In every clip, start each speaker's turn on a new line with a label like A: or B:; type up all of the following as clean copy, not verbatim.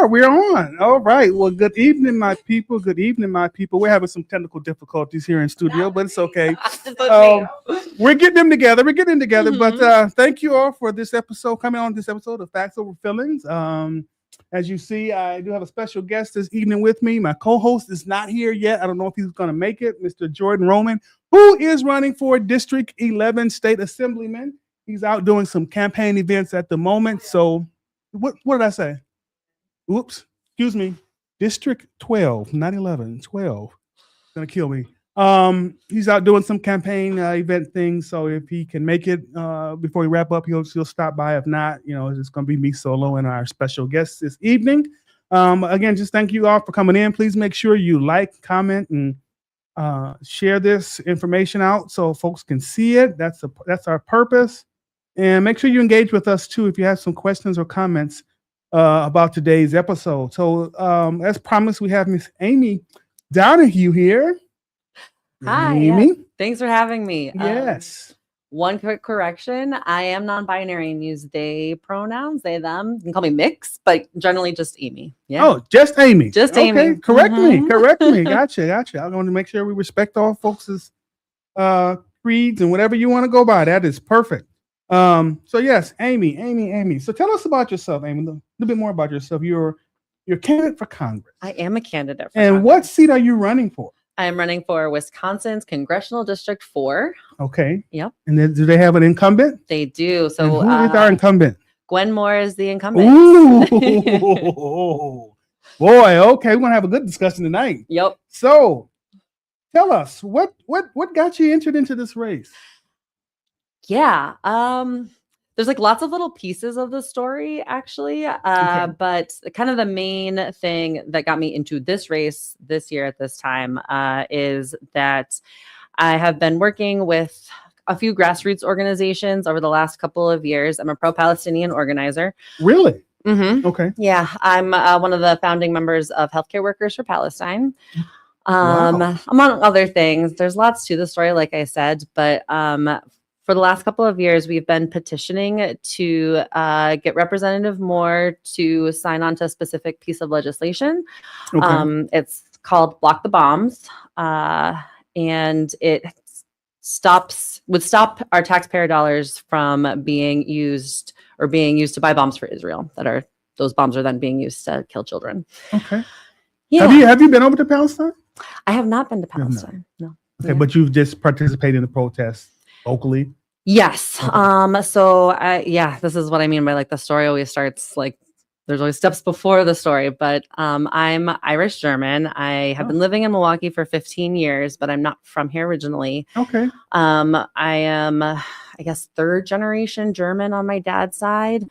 A: We're on. All right. Well, good evening, my people. Good evening, my people. We're having some technical difficulties here in studio, but it's okay. We're getting them together. But thank you all for this episode, coming on this episode of Facts Over Feelings. As you see, I do have a special guest this evening with me. My co-host is not here yet. I don't know if he's going to make it, Mr. Jordan Roman, who is running for District 11 State Assemblyman. He's out doing some campaign events at the moment. So what did I say? Oops, excuse me. District 12, not 11, 12. Gonna kill me. He's out doing some campaign event things. So if he can make it before we wrap up, he'll stop by. If not, it's just gonna be me solo and our special guest this evening. Again, just thank you all for coming in. Please make sure you like, comment, and share this information out so folks can see it. That's our purpose. And make sure you engage with us too if you have some questions or comments about today's episode. So as promised, we have Miss Amy Donahue here.
B: Hi,
A: Amy.
B: yeah. Thanks for having me.
A: Yes.
B: One quick correction. I am non-binary and use they pronouns, they, them. You can call me mix, but generally just Amy. Yeah.
A: Oh, just Amy.
B: Just Amy.
A: Okay, correct me. Gotcha. I want to make sure we respect all folks' creeds and whatever you want to go by. That is perfect. So yes, Amy. So tell us about yourself, Amy. A little bit more about yourself. You're a candidate for Congress.
B: I am a candidate for
A: And
B: Congress.
A: what seat are you running for?
B: I am running for Wisconsin's Congressional District 4.
A: Okay.
B: Yep.
A: And then do they have an incumbent?
B: They do. So
A: And who is our incumbent?
B: Gwen Moore is the incumbent.
A: Ooh, boy. Okay, we're gonna have a good discussion tonight.
B: Yep.
A: So, tell us what got you entered into this race?
B: Yeah. There's like lots of little pieces of the story actually. But kind of the main thing that got me into this race this year at this time is that I have been working with a few grassroots organizations over the last couple of years. I'm a pro-Palestinian organizer.
A: Really?
B: Mm-hmm.
A: Okay.
B: Yeah. I'm one of the founding members of Healthcare Workers for Palestine.
A: Wow.
B: Among other things, there's lots to the story, like I said, but for the last couple of years, we've been petitioning to get Representative Moore to sign on to a specific piece of legislation.
A: Okay.
B: It's called Block the Bombs, and it would stop our taxpayer dollars from being used to buy bombs for Israel. Those bombs are then being used to kill children.
A: Okay.
B: Yeah.
A: Have you been over to Palestine?
B: I have not been to Palestine. No.
A: Okay, but you've just participated in the protests locally.
B: Yes.
A: Okay.
B: This is what I mean by like the story always starts like there's always steps before the story, but I'm Irish German. I have been living in Milwaukee for 15 years, but I'm not from here originally.
A: Okay.
B: I am, I guess, third generation German on my dad's side.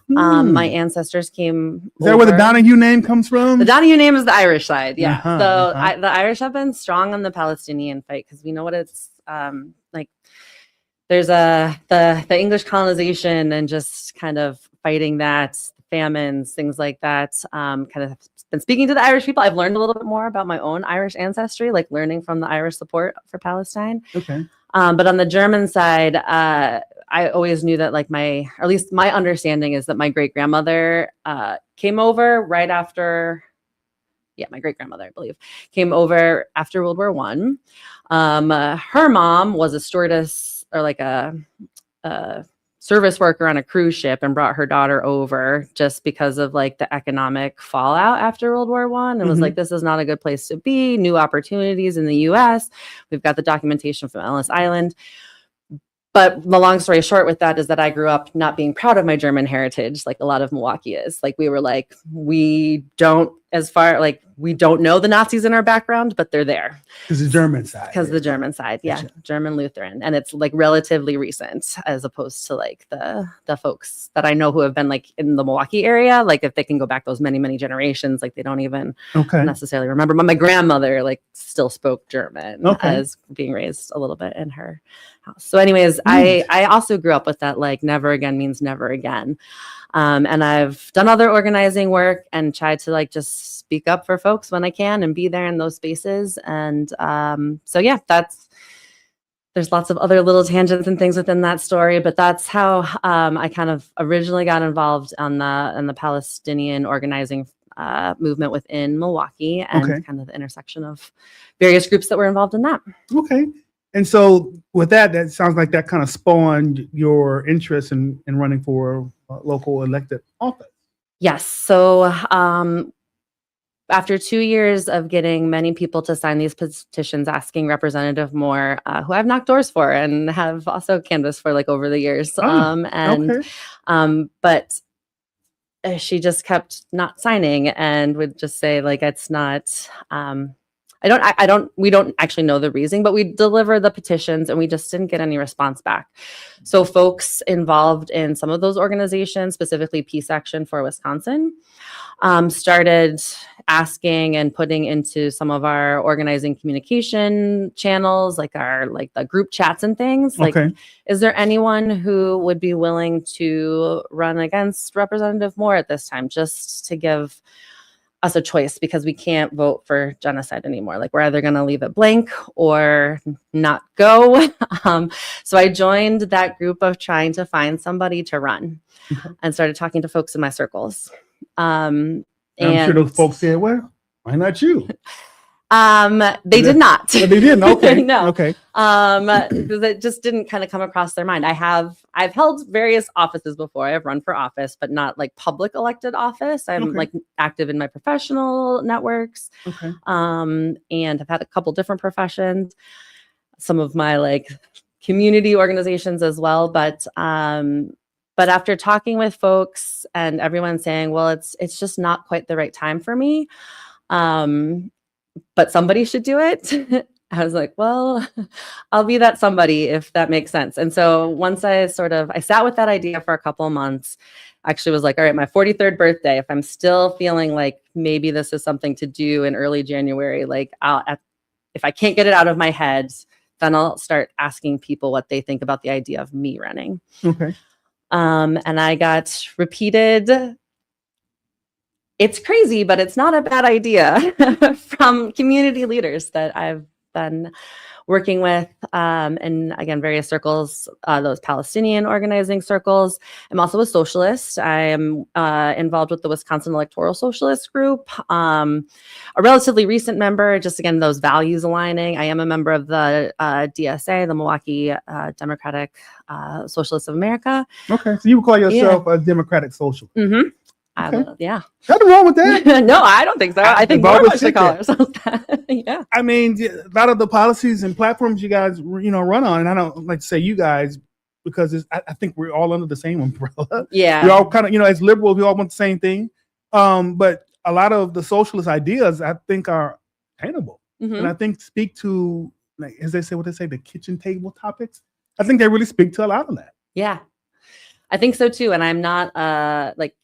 B: My ancestors came.
A: Is that where the Donahue name comes from?
B: The Donahue name is the Irish side. Yeah.
A: Uh-huh.
B: The Irish have been strong on the Palestinian fight because we know what it's like. There's the English colonization and just kind of fighting that, famines, things like that. Kind of been speaking to the Irish people. I've learned a little bit more about my own Irish ancestry, like learning from the Irish support for Palestine.
A: Okay.
B: But on the German side, I always knew that or at least my understanding is that my great-grandmother came over right after. Yeah, my great-grandmother, I believe, came over after World War I. Her mom was a stewardess or like a service worker on a cruise ship and brought her daughter over just because of like the economic fallout after World War I and was like, this is not a good place to be. New opportunities in the US. We've got the documentation from Ellis Island. But the long story short with that is that I grew up not being proud of my German heritage, like a lot of Milwaukee is. Like we were like, we don't as far like we don't know the Nazis in our background, but they're there.
A: Because the German side.
B: Because the German side, yeah,
A: Gotcha.
B: German Lutheran, and it's like relatively recent as opposed to like the folks that I know who have been like in the Milwaukee area. Like if they can go back those many generations, like they don't even necessarily remember. But my grandmother like still spoke German as being raised a little bit in her house. So, anyways, I also grew up with that like never again means never again. And I've done other organizing work and tried to like just speak up for folks when I can and be there in those spaces. And so, yeah, there's lots of other little tangents and things within that story, but that's how I kind of originally got involved in the Palestinian organizing movement within Milwaukee and kind of the intersection of various groups that were involved in that.
A: Okay. And so with that sounds like that kind of spawned your interest in running for local elected office.
B: Yes. So after 2 years of getting many people to sign these petitions asking Representative Moore, who I've knocked doors for and have also canvassed for like over the years. But she just kept not signing and would just say like, it's not, we don't actually know the reason, but we deliver the petitions and we just didn't get any response back. So folks involved in some of those organizations, specifically Peace Action for Wisconsin, started asking and putting into some of our organizing communication channels, like the group chats and things. Like, is there anyone who would be willing to run against Representative Moore at this time, just to give us a choice, because we can't vote for genocide anymore. Like we're either going to leave it blank or not go. So I joined that group of trying to find somebody to run and started talking to folks in my circles.
A: I'm sure those folks said, well, why not you?
B: They did not.
A: They didn't. Okay.
B: No.
A: Okay.
B: Because it just didn't kind of come across their mind. I've held various offices before. I've run for office, but not like public elected office. I'm like active in my professional networks. And I've had a couple different professions, some of my like community organizations as well. But after talking with folks and everyone saying, well, it's just not quite the right time for me. But somebody should do it. I was like, well, I'll be that somebody if that makes sense. And so once I sat with that idea for a couple of months, actually was like, all right, my 43rd birthday, if I'm still feeling like maybe this is something to do in early January, like if I can't get it out of my head, then I'll start asking people what they think about the idea of me running.
A: Okay.
B: And I got repeated, it's crazy, but it's not a bad idea from community leaders that I've been working with, and again, various circles, those Palestinian organizing circles. I'm also a socialist. I am involved with the Wisconsin Electoral Socialist Group, a relatively recent member, just again, those values aligning. I am a member of the DSA, the Milwaukee Democratic Socialists of America.
A: Okay, so you would call yourself a Democratic Socialist.
B: Mm-hmm. Yeah.
A: Nothing wrong with that.
B: No, I don't think so. I think more of us should call ourselves that. Yeah.
A: I mean, a lot of the policies and platforms you guys, run on, and I don't like to say you guys because I think we're all under the same umbrella.
B: Yeah.
A: We all kind of, as liberals, we all want the same thing. But a lot of the socialist ideas, I think, are attainable, and I think speak to, like, as they say, the kitchen table topics. I think they really speak to a lot of that.
B: Yeah, I think so too. And I'm not like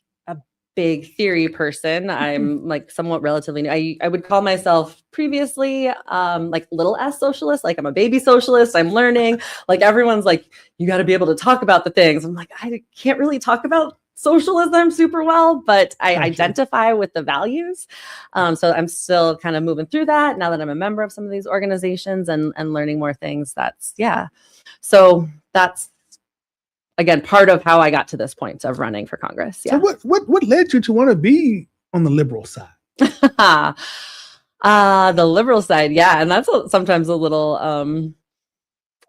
B: big theory person. I'm like somewhat relatively new. I would call myself previously like little s socialist. Like I'm a baby socialist. I'm learning. Like everyone's like, you got to be able to talk about the things. I'm like, I can't really talk about socialism super well, but I identify with the values. So I'm still kind of moving through that now that I'm a member of some of these organizations and learning more things. So that's, again, part of how I got to this point of running for Congress. Yeah.
A: So what led you to want to be on the liberal side?
B: The liberal side, yeah, and that's sometimes a little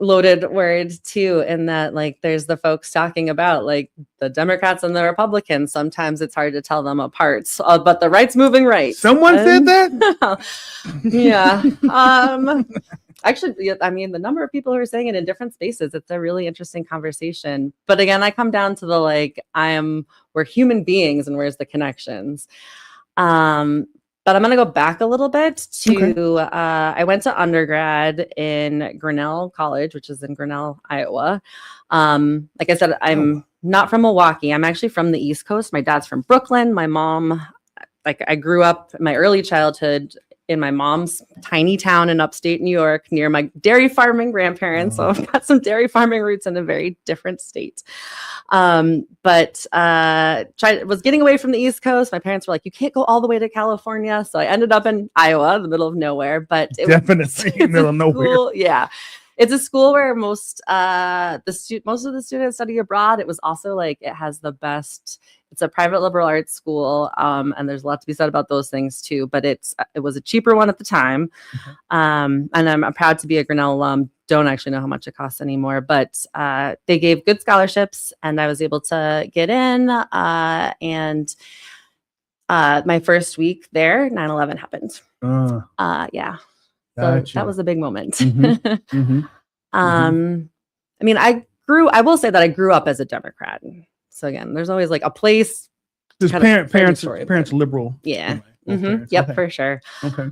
B: loaded word too. In that, like, there's the folks talking about like the Democrats and the Republicans. Sometimes it's hard to tell them apart. But the right's moving right.
A: Someone said that.
B: Yeah. Actually, I mean, the number of people who are saying it in different spaces, it's a really interesting conversation. But again, I come down to we're human beings and where's the connections? But I'm going to go back a little bit to, I went to undergrad in Grinnell College, which is in Grinnell, Iowa. Like I said, I'm not from Milwaukee. I'm actually from the East Coast. My dad's from Brooklyn. My mom, like I grew up my early childhood in my mom's tiny town in upstate New York near my dairy farming grandparents. So I've got some dairy farming roots in a very different state. But was getting away from the East Coast. My parents were like, you can't go all the way to California. So I ended up in Iowa, in the middle of nowhere, but
A: definitely in the middle of nowhere.
B: Yeah. It's a school where most of the students study abroad. It was also like, it has the best, it's a private liberal arts school. And there's a lot to be said about those things too, but it was a cheaper one at the time. And I'm proud to be a Grinnell alum. Don't actually know how much it costs anymore, but they gave good scholarships and I was able to get in. And my first week there, 9/11 happened. Yeah. So that was a big moment. I mean, I will say that I grew up as a Democrat. So again, there's always like a place.
A: Parents liberal.
B: Yeah.
A: Anyway,
B: Yep, for sure.
A: Okay.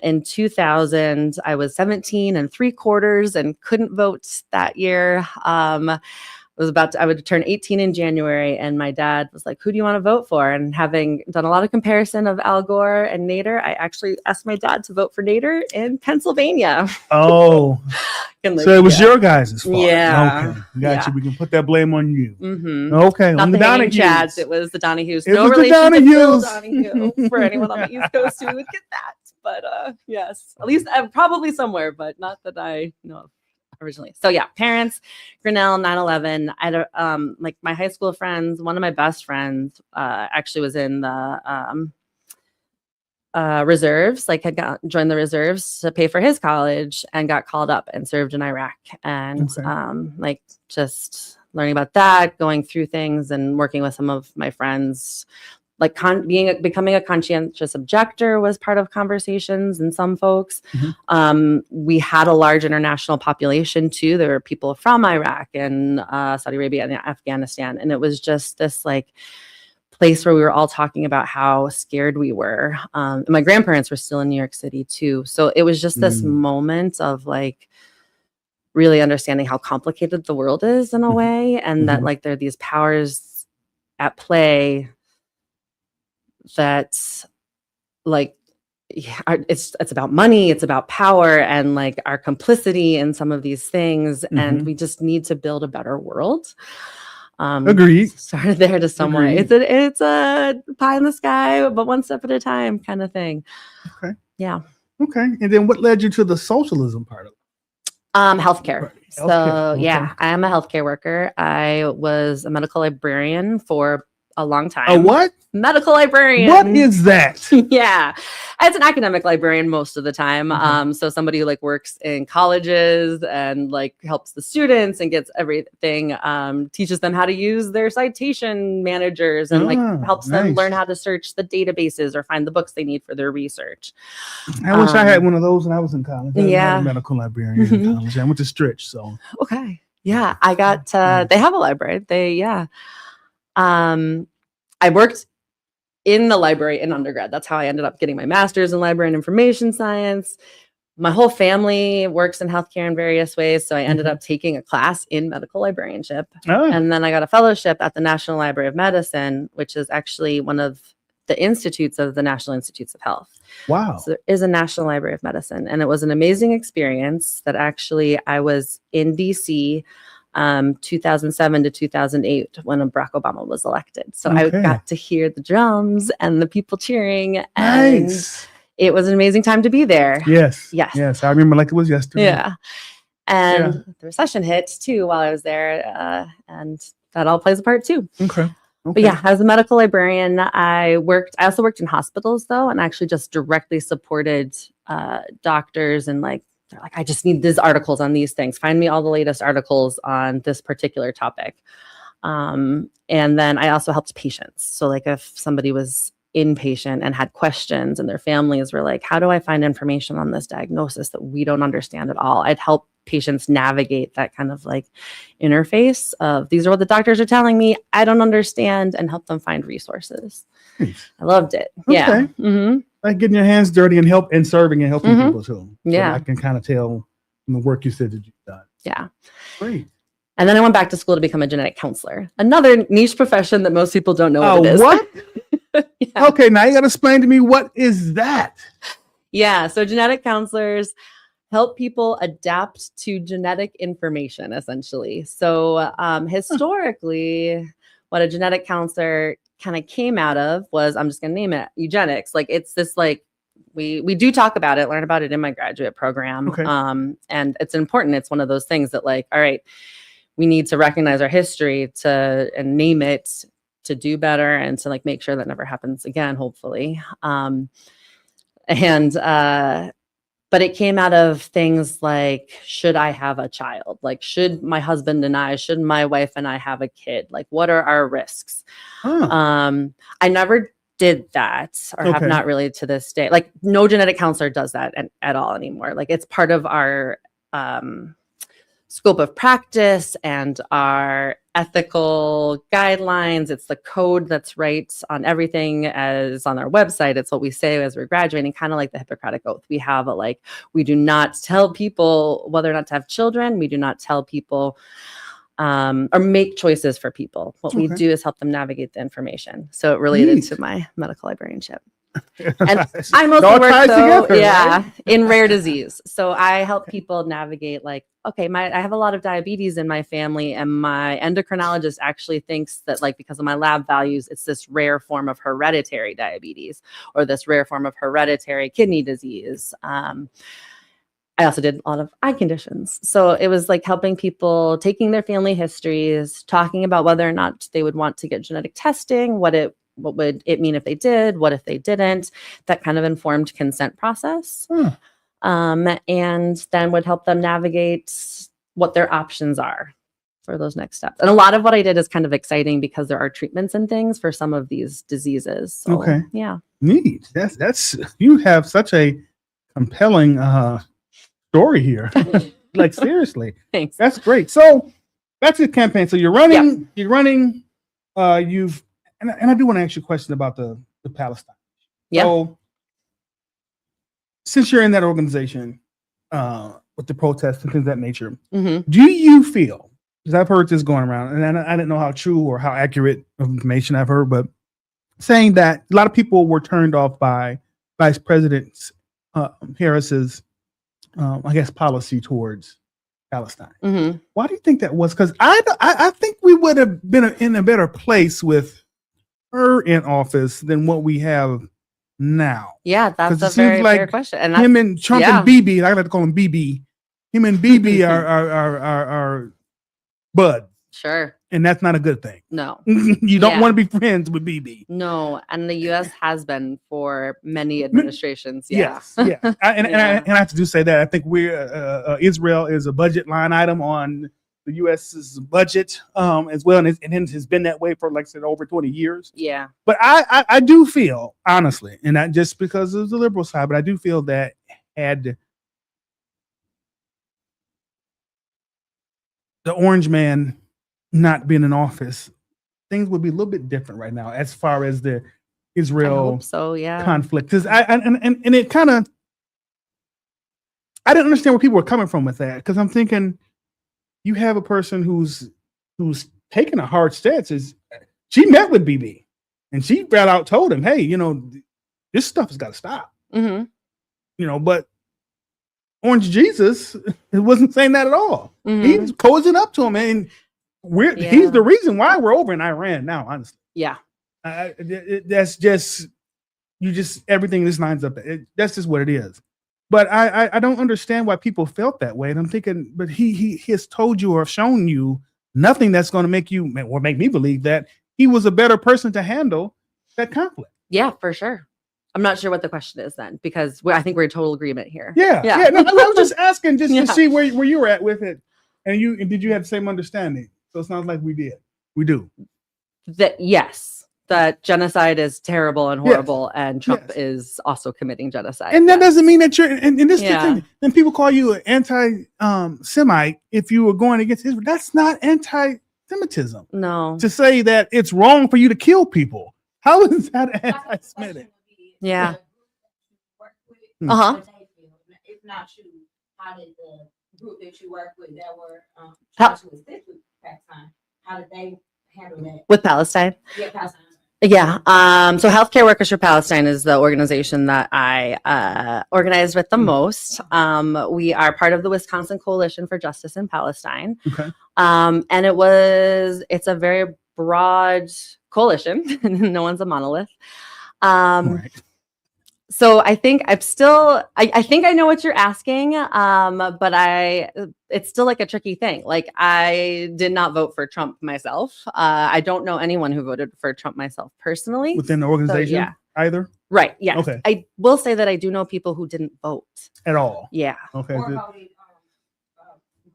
B: In 2000, I was 17 3/4 and couldn't vote that year. I would turn 18 in January, and my dad was like, who do you want to vote for? And having done a lot of comparison of Al Gore and Nader, I actually asked my dad to vote for Nader in Pennsylvania.
A: Oh, so it was your guys' fault.
B: Yeah.
A: Okay. Gotcha. We can put that blame on you. Okay.
B: Not
A: on
B: the
A: Donahues.
B: Chads, it was the Donahues.
A: It
B: no
A: was
B: relation
A: the
B: to Bill
A: Donahues.
B: Donahue for anyone on the East Coast who would get that. But yes, at least probably somewhere, but not that I know of originally. So yeah, parents, Grinnell, 9/11. I had like my high school friends, one of my best friends actually was in the reserves, like joined the reserves to pay for his college and got called up and served in Iraq. And like just learning about that, going through things and working with some of my friends, like becoming a conscientious objector was part of conversations and some folks. We had a large international population too. There were people from Iraq and Saudi Arabia and Afghanistan. And it was just this like place where we were all talking about how scared we were. My grandparents were still in New York City too. So it was just this moment of like really understanding how complicated the world is in a way. And that like there are these powers at play that like it's about money, it's about power and like our complicity in some of these things, and we just need to build a better world.
A: Agreed.
B: Started there to some way. It's a pie in the sky, but one step at a time kind of thing.
A: Okay.
B: Yeah.
A: Okay. And then what led you to the socialism part of it?
B: Healthcare.
A: Right.
B: So yeah, I am a healthcare worker. I was a medical librarian for a long time.
A: A what?
B: Medical librarian.
A: What is that?
B: Yeah. As an academic librarian most of the time. So somebody who like works in colleges and like helps the students and gets everything, teaches them how to use their citation managers and like helps them learn how to search the databases or find the books they need for their research.
A: I wish I had one of those when I was in college. I was
B: Yeah.
A: a medical librarian in college. I went to Stritch, so.
B: Okay. Yeah. I got, they have a library. I worked in the library in undergrad. That's how I ended up getting my master's in library and information science. My whole family works in healthcare in various ways. So I ended up taking a class in medical librarianship. And then I got a fellowship at the National Library of Medicine, which is actually one of the institutes of the National Institutes of Health.
A: Wow.
B: So there is a National Library of Medicine. And it was an amazing experience that actually I was in DC 2007 to 2008 when Barack Obama was elected. So I got to hear the drums and the people cheering. And it was an amazing time to be there.
A: Yes. I remember like it was yesterday.
B: Yeah. And the recession hit too while I was there. And that all plays a part too.
A: Okay.
B: But yeah, as a medical librarian, I also worked in hospitals though, and actually just directly supported doctors and like, they're like, I just need these articles on these things. Find me all the latest articles on this particular topic. And then I also helped patients. So like if somebody was inpatient and had questions and their families were like, how do I find information on this diagnosis that we don't understand at all? I'd help patients navigate that kind of like interface of these are what the doctors are telling me, I don't understand, and help them find resources. I loved it. Yeah.
A: like getting your hands dirty and serving and helping
B: Mhm.
A: people too.
B: Yeah.
A: So I can kind of tell from the work you said that you've done.
B: Yeah.
A: Great.
B: And then I went back to school to become a genetic counselor. Another niche profession that most people don't know what it is.
A: What?
B: Yeah.
A: Okay, now you got to explain to me, what is that?
B: Yeah. So genetic counselors help people adapt to genetic information, essentially. So historically, what a genetic counselor kind of came out of was, I'm just going to name it, eugenics. Like it's this like, we do talk about it, learn about it in my graduate program.
A: Okay.
B: And it's important. It's one of those things that like, all right, we need to recognize our history and name it to do better and to like make sure that never happens again, hopefully. But it came out of things like, should I have a child? Like, should my husband and I, should my wife and I have a kid? Like, what are our risks? I never did that, or have not really to this day. Like, no genetic counselor does that at all anymore. Like, it's part of our scope of practice and our ethical guidelines. It's the code that's right on everything as on our website. It's what we say as we're graduating, kind of like the Hippocratic Oath. We have a like, we do not tell people whether or not to have children. We do not tell people or make choices for people. What we do is help them navigate the information. So it related to my medical librarianship. And I mostly work together, right? In rare disease. So I help people navigate like, okay, I have a lot of diabetes in my family, and my endocrinologist actually thinks that like, because of my lab values, it's this rare form of hereditary diabetes or this rare form of hereditary kidney disease. I also did a lot of eye conditions. So it was like helping people, taking their family histories, talking about whether or not they would want to get genetic testing, what would it mean if they did? What if they didn't? That kind of informed consent process. And then would help them navigate what their options are for those next steps. And a lot of what I did is kind of exciting because there are treatments and things for some of these diseases. So, yeah.
A: Neat. That's you have such a compelling story here. Like seriously.
B: Thanks.
A: That's great. So that's the campaign. So you're running, and I do want to ask you a question about the Palestine.
B: Yeah.
A: So since you're in that organization with the protests and things of that nature, do you feel, because I've heard this going around, and I didn't know how true or how accurate of information I've heard, but saying that a lot of people were turned off by Vice President Harris's, I guess, policy towards Palestine. Why do you think that was? Because I think we would have been in a better place with her in office than what we have now.
B: Yeah, that's a very fair question. And
A: him and Trump and BB, I like to call him BB. Him and BB are buds.
B: Sure.
A: And that's not a good thing.
B: No.
A: You don't want to be friends with BB.
B: No, and the U.S. has been for many administrations.
A: Yes. And I have to say that I think Israel is a budget line item on the U.S.'s budget as well, and it has been that way for, like I said, over 20 years.
B: Yeah.
A: But I do feel, honestly, and not just because of the liberal side, but I do feel that had the orange man not been in office, things would be a little bit different right now as far as the Israel conflict. Because and it kind of, I didn't understand where people were coming from with that, because I'm thinking, you have a person who's taking a hard stance. She met with BB, and she flat out told him, "Hey, this stuff has got to stop." But Orange Jesus wasn't saying that at all. He's cozying up to him, and he's the reason why we're over in Iran now. Honestly, that's just everything just lines up. That's just what it is. But I don't understand why people felt that way. And I'm thinking, but he has told you or shown you nothing that's going to make me believe that he was a better person to handle that conflict.
B: Yeah, for sure. I'm not sure what the question is then, because I think we're in total agreement here.
A: Yeah. No, I was just asking to see where you were at with it. And did you have the same understanding? So it sounds like we did. We do.
B: Yes. That genocide is terrible and horrible, and Trump is also committing genocide.
A: And that doesn't mean that you're, and this is the thing, then people call you an anti-Semite if you were going against Israel. That's not anti-Semitism.
B: No.
A: To say that it's wrong for you to kill people. How is that anti-Semitic?
B: Yeah. Uh
C: How
B: huh.
C: did they feel? If not you, how did the group that you work with that were
B: How-
C: trying to assist with Pakistan, how did they handle that?
B: With Palestine.
C: Yeah, Pakistan.
B: Yeah. So Healthcare Workers for Palestine is the organization that I organized with the most. We are part of the Wisconsin Coalition for Justice in Palestine.
A: Okay.
B: And it's a very broad coalition. No one's a monolith.
A: Right.
B: So I think I think I know what you're asking, but it's still like a tricky thing. Like I did not vote for Trump myself. I don't know anyone who voted for Trump myself personally.
A: Within the organization
B: yeah.
A: either?
B: Right. Yeah.
A: Okay.
B: I will say that I do know people who didn't vote.
A: At all?
B: Yeah.
A: Okay.
C: Or
A: good.
C: voted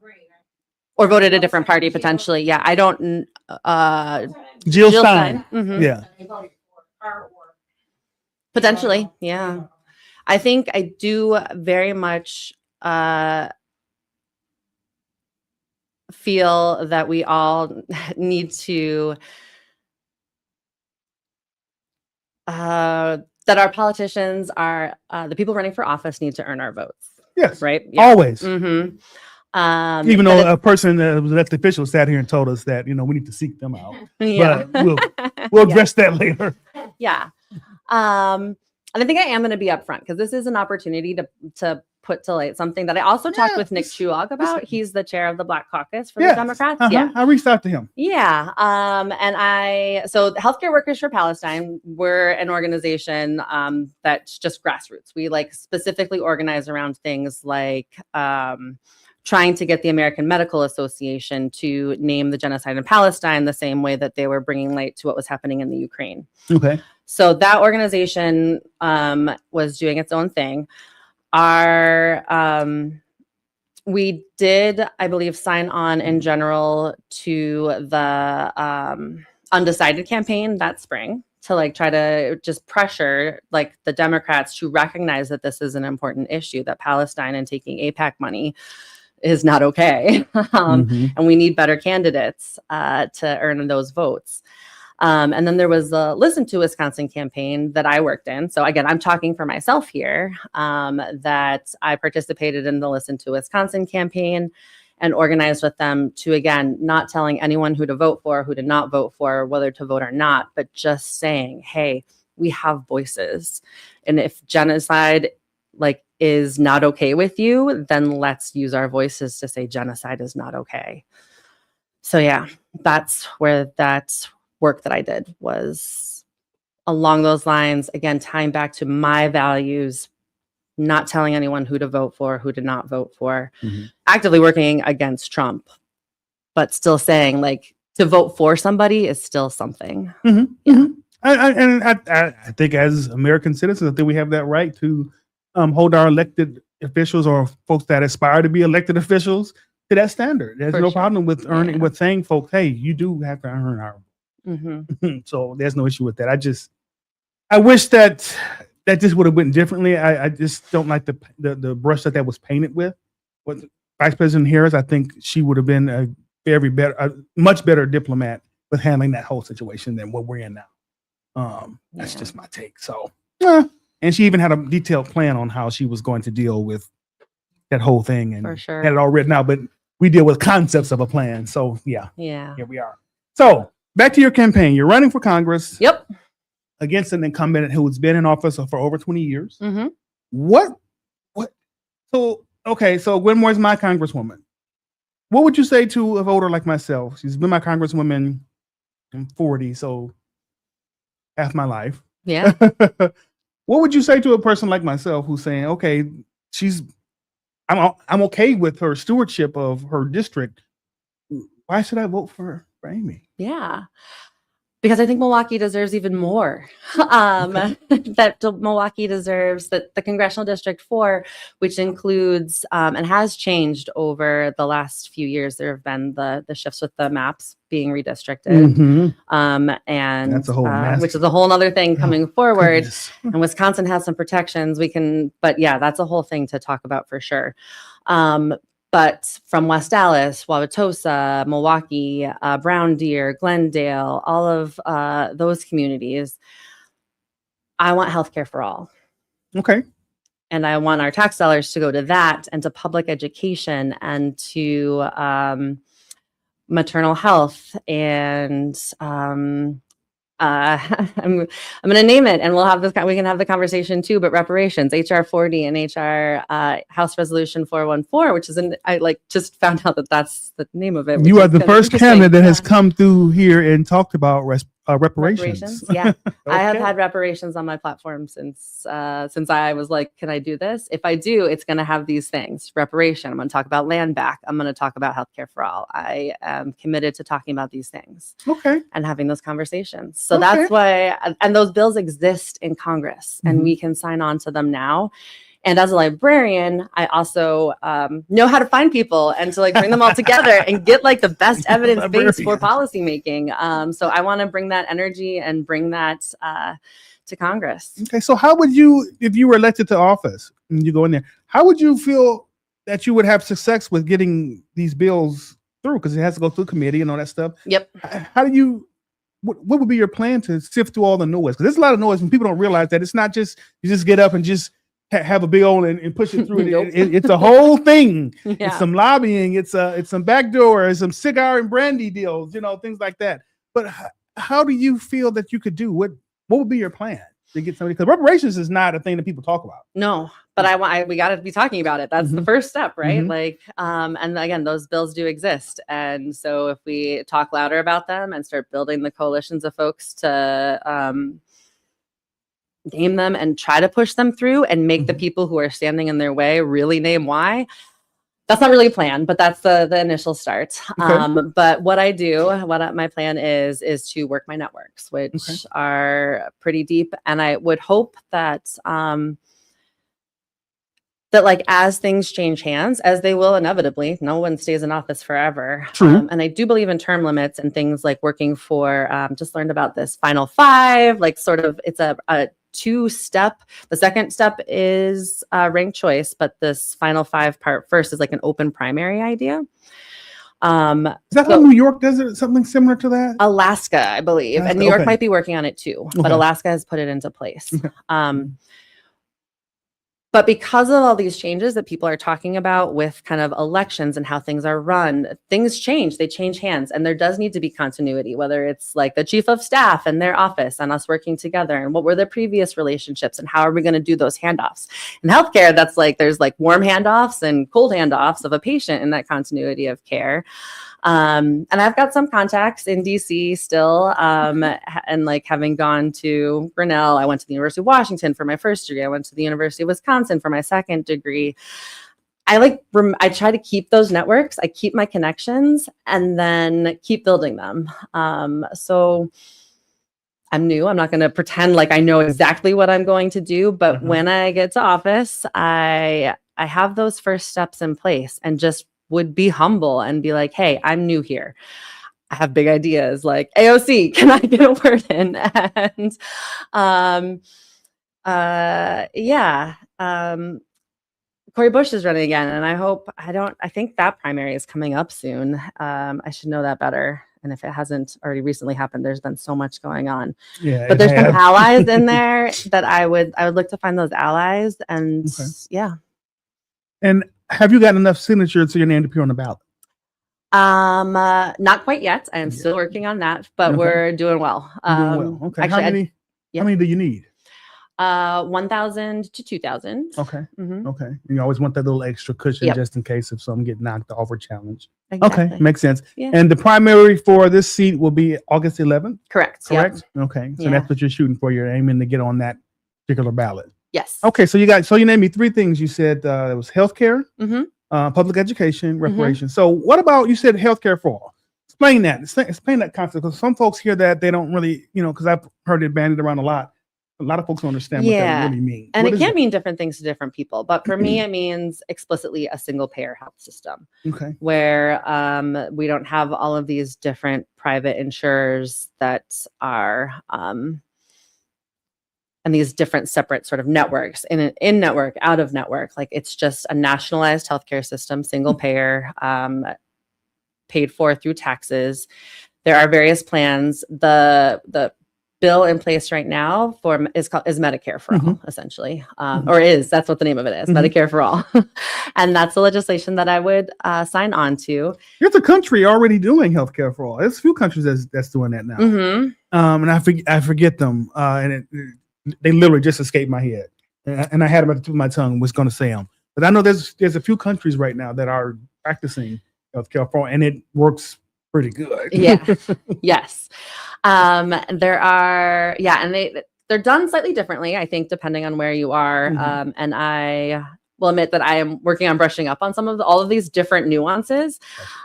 C: green.
B: Or voted a different party potentially. Yeah. I don't.
A: Jill Stein.
B: Mhm.
A: Yeah.
C: They voted for her or
B: Potentially. Yeah. I think I do very much feel that we all need to that our politicians are the people running for office need to earn our votes.
A: Yes.
B: Right. Yeah.
A: Always.
B: Mm-hmm.
A: Even though a person that was elected official sat here and told us that, we need to seek them out.
B: Yeah.
A: But we'll address that later.
B: Yeah. And I think I am going to be upfront because this is an opportunity to put to light something that I also talked with Nick Chuog about. He's the chair of the Black Caucus for the Democrats. Yeah.
A: I reached out to him.
B: Yeah. So Healthcare Workers for Palestine, we're an organization that's just grassroots. We specifically organize around things like trying to get the American Medical Association to name the genocide in Palestine the same way that they were bringing light to what was happening in the Ukraine.
A: Okay.
B: So that organization was doing its own thing. We did, I believe, sign on in general to the undecided campaign that spring to try to just pressure the Democrats to recognize that this is an important issue, that Palestine and taking AIPAC money is not okay. And we need better candidates to earn those votes. And then there was the Listen to Wisconsin campaign that I worked in. So again, I'm talking for myself here, that I participated in the Listen to Wisconsin campaign and organized with them to, again, not telling anyone who to vote for, who to not vote for, whether to vote or not, but just saying, hey, we have voices. And if genocide is not okay with you, then let's use our voices to say genocide is not okay. So yeah, that's where that work that I did was along those lines, again, tying back to my values, not telling anyone who to vote for, who to not vote for, actively working against Trump, but still saying to vote for somebody is still something. Yeah.
A: I think as American citizens, I think we have that right to hold our elected officials or folks that aspire to be elected officials to that standard. There's no problem with with saying folks, hey, you do have to earn our so there's no issue with that. I wish that this would have went differently. I just don't like the brush that was painted with Vice President Harris. I think she would have been a much better diplomat with handling that whole situation than what we're in now. That's just my take. So, and she even had a detailed plan on how she was going to deal with that whole thing, and
B: For sure.
A: had it all written out. But we deal with concepts of a plan. So yeah, here we are. So back to your campaign. You're running for Congress.
B: Yep.
A: Against an incumbent who's been in office for over 20 years.
B: Mm-hmm.
A: What? So Gwen Moore's my congresswoman. What would you say to a voter like myself? She's been my congresswoman. I'm 40, so half my life.
B: Yeah.
A: What would you say to a person like myself who's saying, okay, I'm okay with her stewardship of her district. Why should I vote for Amy?
B: Yeah. Because I think Milwaukee deserves even more. That Milwaukee deserves that the Congressional District 4, which includes and has changed over the last few years. There have been the shifts with the maps being redistricted, and
A: that's a whole
B: which is a whole other thing coming forward. And Wisconsin has some protections. But yeah, that's a whole thing to talk about for sure. But from West Dallas, Wauwatosa, Milwaukee, Brown Deer, Glendale, all of those communities, I want healthcare for all.
A: Okay.
B: And I want our tax dollars to go to that and to public education and to maternal health and I'm going to name it, and we'll have this. We can have the conversation too. But reparations, HR 40 and HR House Resolution 414, which is I just found out that that's the name of it.
A: You are the first candidate that has come through here and talked about reparations.
B: Yeah,
A: Okay.
B: I have had reparations on my platform since I was like, can I do this? If I do, it's going to have these things. Reparation. I'm going to talk about land back. I'm going to talk about healthcare for all. I am committed to talking about these things.
A: Okay.
B: And having those conversations. So that's why, and those bills exist in Congress, and we can sign on to them now. And as a librarian, I also know how to find people and to bring them all together and get the best evidence base for policymaking. So I want to bring that energy and bring that to Congress.
A: Okay. So how would you, if you were elected to office and you go in there, how would you feel that you would have success with getting these bills through? Because it has to go through committee and all that stuff.
B: Yep.
A: How do you, what would be your plan to sift through all the noise? Because there's a lot of noise and people don't realize that it's not just, you just get up and just have a big old and push it through.
B: Nope.
A: It's a whole thing.
B: Yeah.
A: It's some lobbying. It's some backdoor, some cigar and brandy deals, things like that. But how do you feel that you could do? What would be your plan to get somebody? Because reparations is not a thing that people talk about.
B: No, but we got to be talking about it. That's the first step, right? And again, those bills do exist. And so if we talk louder about them and start building the coalitions of folks to name them and try to push them through and make the people who are standing in their way really name why. That's not really a plan, but that's the initial start.
A: Okay.
B: But what my plan is to work my networks, which are pretty deep. And I would hope that as things change hands, as they will inevitably, no one stays in office forever.
A: True.
B: And I do believe in term limits and things like working for, just learned about this final five, it's a two-step. The second step is ranked choice, but this final five part first is an open primary idea. Is
A: that how New York does it? Something similar to that?
B: Alaska, I believe. And New York might be working on it too, but Alaska has put it into place. But because of all these changes that people are talking about with kind of elections and how things are run, things change, they change hands. And there does need to be continuity, whether it's the chief of staff and their office and us working together and what were the previous relationships and how are we going to do those handoffs. In healthcare, that's there's warm handoffs and cold handoffs of a patient in that continuity of care. And I've got some contacts in DC still. And having gone to Grinnell, I went to the University of Washington for my first degree. I went to the University of Wisconsin for my second degree. I try to keep those networks. I keep my connections and then keep building them. So I'm new. I'm not going to pretend like I know exactly what I'm going to do, but when I get to office, I have those first steps in place and just would be humble and be like, hey, I'm new here. I have big ideas AOC, can I get a word in? And Cori Bush is running again. And I think that primary is coming up soon. I should know that better. And if it hasn't already recently happened, there's been so much going on. Yeah, but there's some allies in there that I would look to find those allies. And
A: And have you got enough signatures for your name to appear on the ballot?
B: Not quite yet. I am still working on that, but we're doing well.
A: Okay. Actually, how many do you need?
B: 1,000 to 2,000.
A: Okay. Okay. And you always want that little extra cushion just in case if some get knocked off or challenged.
B: Exactly.
A: Okay. Makes sense.
B: Yeah.
A: And the primary for this seat will be August 11th?
B: Correct.
A: Yep. Okay. So that's what you're shooting for. You're aiming to get on that particular ballot.
B: Yes.
A: Okay. So you named me three things. You said it was healthcare, public education, reparations. So what about, you said healthcare for all? Explain that. Explain that concept, because some folks hear that they don't really, because I've heard it bandied around a lot. A lot of folks don't understand what that really means.
B: And it can mean different things to different people. But for me, it means explicitly a single payer health system.
A: Okay.
B: Where we don't have all of these different private insurers that are and these different separate sort of networks, in network, out of network. It's just a nationalized healthcare system, single payer, paid for through taxes. There are various plans. The bill in place right now is Medicare for all, essentially, that's what the name of it is, Medicare for all. And that's the legislation that I would sign on to.
A: There's a country already doing healthcare for all. There's a few countries that's doing that now. And I forget them, and they literally just escaped my head, and I had them at the tip of my tongue. Was going to say them, but I know there's a few countries right now that are practicing healthcare for all, and it works pretty good.
B: Yes. There are, and they're done slightly differently, I think, depending on where you are. And I will admit that I am working on brushing up on all of these different nuances.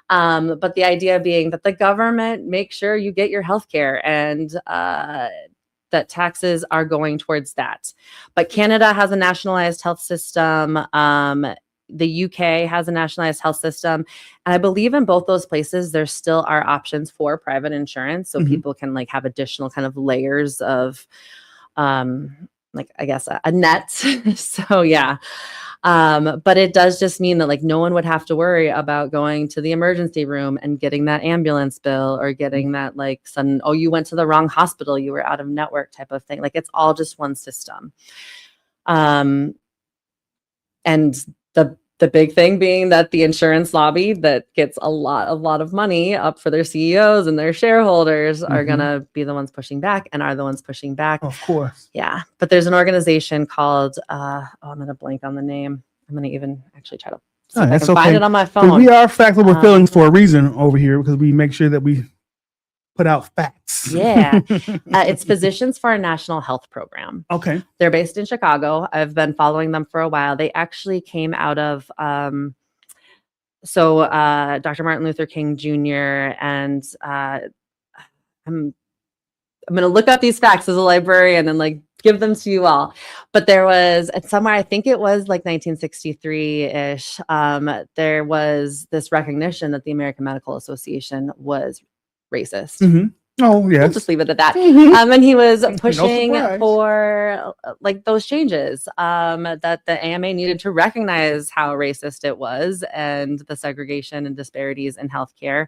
B: But the idea being that the government makes sure you get your health care, and that taxes are going towards that. But Canada has a nationalized health system. The UK has a nationalized health system. And I believe in both those places, there still are options for private insurance. So people can like have additional kind of layers of, like, I guess a net. So yeah. But it does just mean that like no one would have to worry about going to the emergency room and getting that ambulance bill, or getting that like sudden, oh, you went to the wrong hospital, you were out of network type of thing. Like it's all just one system. And the big thing being that the insurance lobby that gets a lot of money up for their CEOs and their shareholders are going to be the ones pushing back, and are the ones pushing back.
A: Of course.
B: Yeah. But there's an organization called, I'm going to blank on the name. I'm going to even actually try to see if I can find it on my phone.
A: We are facts over feelings for a reason over here, because we make sure that we put out facts.
B: Yeah. It's Physicians for a National Health Program.
A: Okay.
B: They're based in Chicago. I've been following them for a while. They actually came out of, Dr. Martin Luther King Jr. and I'm going to look up these facts as a librarian and like give them to you all. But there was somewhere, I think it was like 1963-ish, there was this recognition that the American Medical Association was racist.
A: Oh, yes.
B: We'll just leave it at that. And he was pushing for like those changes, that the AMA needed to recognize how racist it was, and the segregation and disparities in healthcare.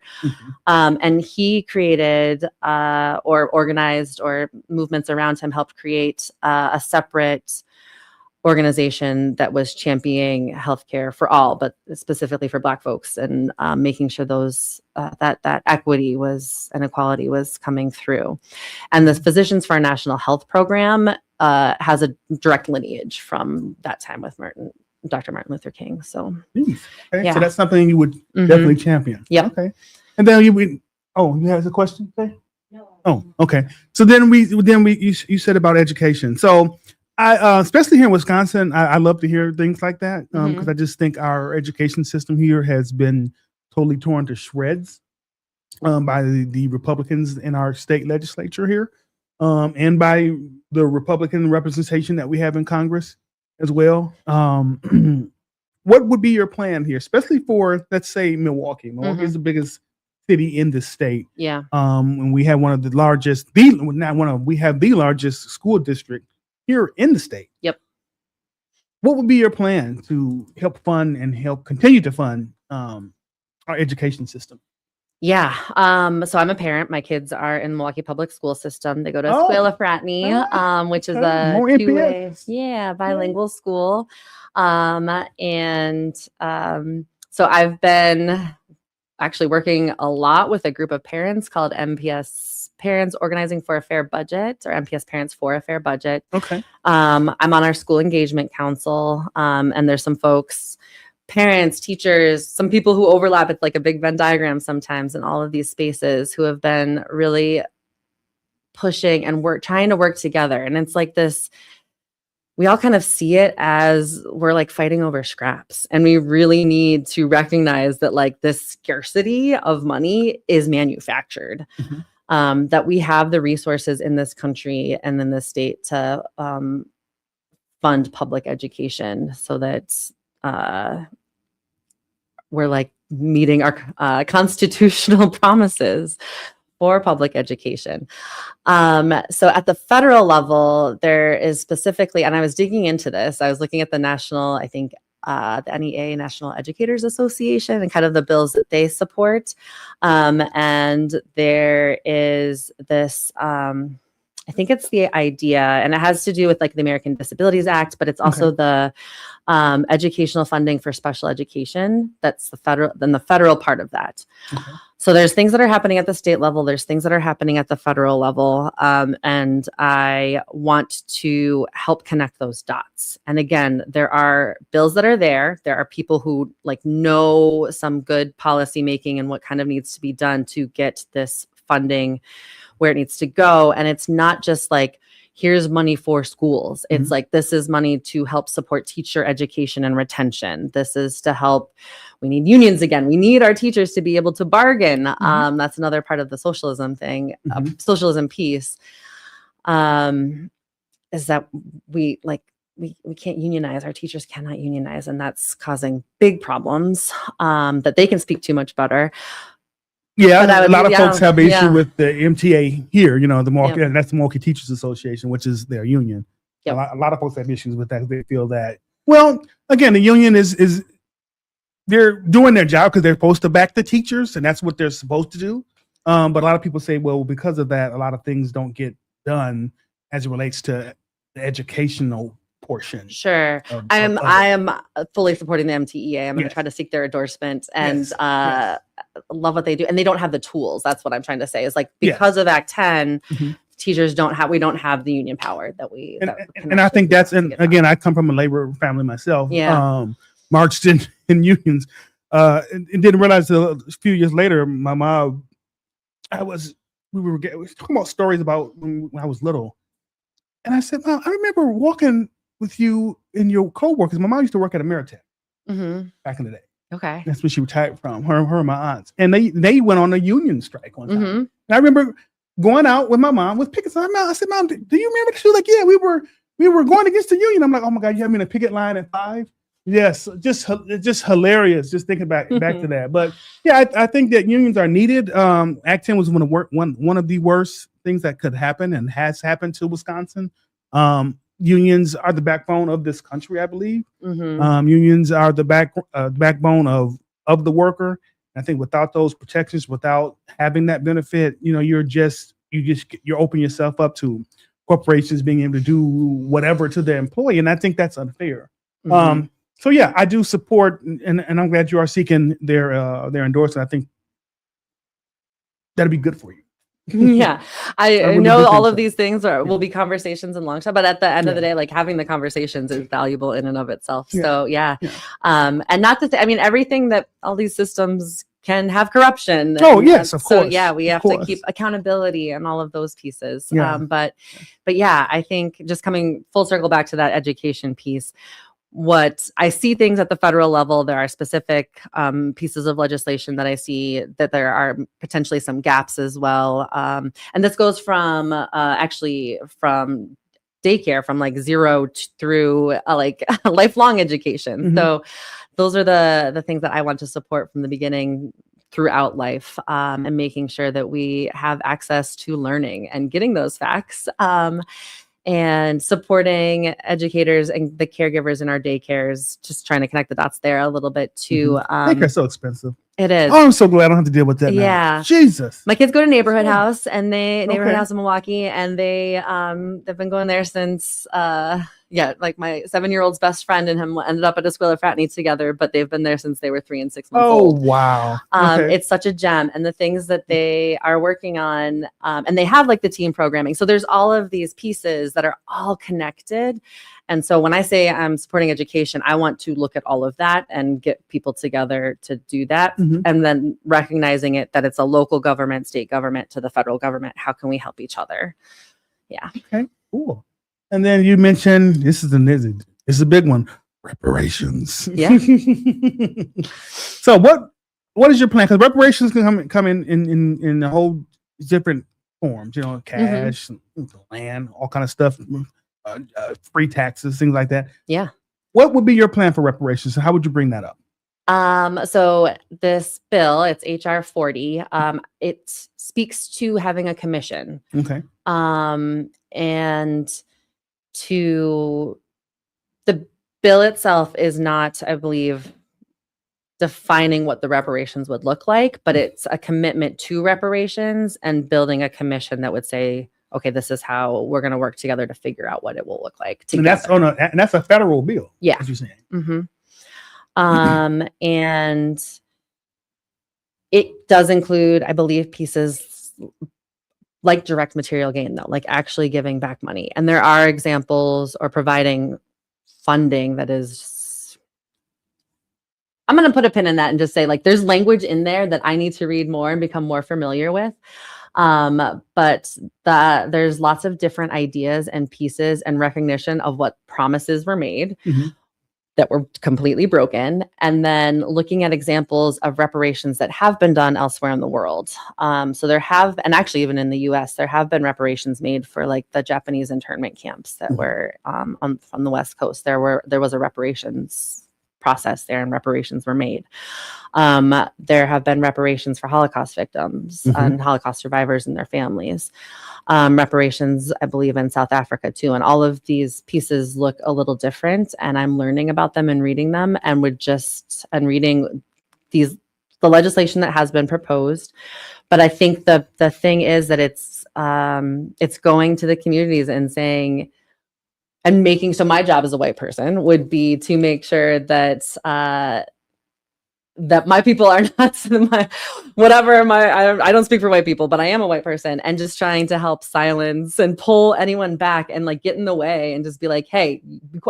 B: And he created or organized, or movements around him helped create a separate organization that was championing healthcare for all, but specifically for Black folks, and making sure those that equity and equality was coming through. And the Physicians for a National Health Program has a direct lineage from that time with Dr. Martin Luther King. So,
A: okay. So that's something you would definitely champion.
B: Yep.
A: Okay. And then you have a question? Okay.
C: No.
A: Oh, okay. So then you said about education. So I, especially here in Wisconsin, I love to hear things like that, because I just think our education system here has been totally torn to shreds by the Republicans in our state legislature here, and by the Republican representation that we have in Congress as well. What would be your plan here, especially for, let's say, Milwaukee? Milwaukee is the biggest city in the state.
B: Yeah.
A: And we have one of the largest, we have the largest school district here in the state.
B: Yep.
A: What would be your plan to help fund and help continue to fund our education system?
B: Yeah. So I'm a parent. My kids are in Milwaukee Public School System. They go to Escuela Fraternity, which is a two-way, bilingual school. So I've been actually working a lot with a group of parents called MPS Parents Organizing for a Fair Budget, or MPS Parents for a Fair Budget.
A: Okay.
B: I'm on our school engagement council, and there's some folks, parents, teachers, some people who overlap. It's like a big Venn diagram sometimes in all of these spaces, who have been really pushing and trying to work together. And it's like this, we all kind of see it as we're like fighting over scraps, and we really need to recognize that like this scarcity of money is manufactured, that we have the resources in this country and in this state to fund public education, so that we're like meeting our constitutional promises for public education. So at the federal level, there is specifically, and I was digging into this, I was looking at the national, I think the NEA, National Educators Association, and kind of the bills that they support. And there is this I think it's the idea, and it has to do with like the American Disabilities Act, but it's also the educational funding for special education. That's the federal part of that.
A: Okay.
B: So there's things that are happening at the state level. There's things that are happening at the federal level. And I want to help connect those dots. And again, there are bills that are there. There are people who like know some good policy making and what kind of needs to be done to get this funding where it needs to go. And it's not just like, here's money for schools. It's like, this is money to help support teacher education and retention. This is to help, we need unions again. We need our teachers to be able to bargain. That's another part of the socialism thing, socialism piece, is that we can't unionize. Our teachers cannot unionize. And that's causing big problems that they can speak to much better.
A: Yeah, a lot of folks have an issue with the MTA here, the Milwaukee, that's the Milwaukee Teachers Association, which is their union. A lot of folks have issues with that. They feel that, well, again, the union is they're doing their job because they're supposed to back the teachers, and that's what they're supposed to do. But a lot of people say, well, because of that, a lot of things don't get done as it relates to the educational portion.
B: Sure. I am fully supporting the MTEA. I'm going to try to seek their endorsement and love what they do. And they don't have the tools. That's what I'm trying to say is like, because of Act 10, teachers we don't have the union power that we,
A: and I think that's, and again, I come from a labor family myself, marched in unions, and didn't realize a few years later, my mom, we were talking about stories about when I was little. And I said, Mom, I remember walking with you and your coworkers. My mom used to work at Ameritech back in the day.
B: Okay.
A: That's where she retired from, her and my aunts. And they went on a union strike one time. And I remember going out with my mom with pickets. I said, Mom, do you remember? She was like, yeah, we were going against the union. I'm like, oh my God, you have me in a picket line at 5? Yes, just hilarious. Just thinking back to that. But yeah, I think that unions are needed. Act 10 was one of the worst things that could happen and has happened to Wisconsin. Unions are the backbone of this country, I believe. Unions are the backbone of the worker. I think without those protections, without having that benefit, you're opening yourself up to corporations being able to do whatever to their employee, and I think that's unfair. So yeah, I do support, and I'm glad you are seeking their endorsement. I think that'll be good for you.
B: Yeah, I know all of these things will be conversations and long shot, but at the end of the day, like having the conversations is valuable in and of itself. So and not to say, I mean, everything that all these systems can have corruption.
A: Oh yes, of course.
B: So yeah, we have to keep accountability and all of those pieces. But yeah, I think just coming full circle back to that education piece, what I see things at the federal level, there are specific pieces of legislation that I see that there are potentially some gaps as well. And this goes from actually from daycare, from like 0 through like lifelong education. So those are the things that I want to support from the beginning throughout life, and making sure that we have access to learning and getting those facts. And supporting educators and the caregivers in our daycares, just trying to connect the dots there a little bit too.
A: Daycare's so expensive.
B: It is.
A: Oh, I'm so glad I don't have to deal with that now.
B: Yeah.
A: Jesus.
B: My kids go to Neighborhood House, and Neighborhood House in Milwaukee, and they've been going there since like my 7-year-old's best friend and him ended up at a Squiller Fraternity together, but they've been there since they were 3 and 6 months old.
A: Oh wow.
B: It's such a gem, and the things that they are working on, and they have like the team programming. So there's all of these pieces that are all connected. And so when I say I'm supporting education, I want to look at all of that and get people together to do that. And then recognizing that it's a local government, state government to the federal government. How can we help each other? Yeah. Okay,
A: cool. And then you mentioned, this is a big one, reparations.
B: Yeah.
A: So what is your plan? Because reparations can come in a whole different forms, cash, land, all kind of stuff. Free taxes, things like that.
B: Yeah.
A: What would be your plan for reparations, and how would you bring that up?
B: So this bill, it's HR 40. It speaks to having a commission.
A: Okay.
B: And to the bill itself is not, I believe, defining what the reparations would look like, but it's a commitment to reparations and building a commission that would say, okay, this is how we're going to work together to figure out what it will look like
A: And that's
B: together.
A: and that's a federal bill.
B: Yeah.
A: As you're saying.
B: Mm-hmm. And it does include, I believe, pieces like direct material gain, though, like actually giving back money. And there are examples or providing funding that is, I'm going to put a pin in that and just say, like, there's language in there that I need to read more and become more familiar with. But there's lots of different ideas and pieces and recognition of what promises were made that were completely broken, and then looking at examples of reparations that have been done elsewhere in the world. So there have, and actually even in the US, there have been reparations made for like the Japanese internment camps that were from the West Coast. There was a reparations process there, and reparations were made. There have been reparations for Holocaust victims and Holocaust survivors and their families. Reparations, I believe, in South Africa too. And all of these pieces look a little different, and I'm learning about them and reading them, and reading the legislation that has been proposed. But I think the thing is that it's going to the communities and saying, and making, so my job as a white person would be to make sure that that my people are not I don't speak for white people, but I am a white person, and just trying to help silence and pull anyone back and like get in the way and just be like, hey,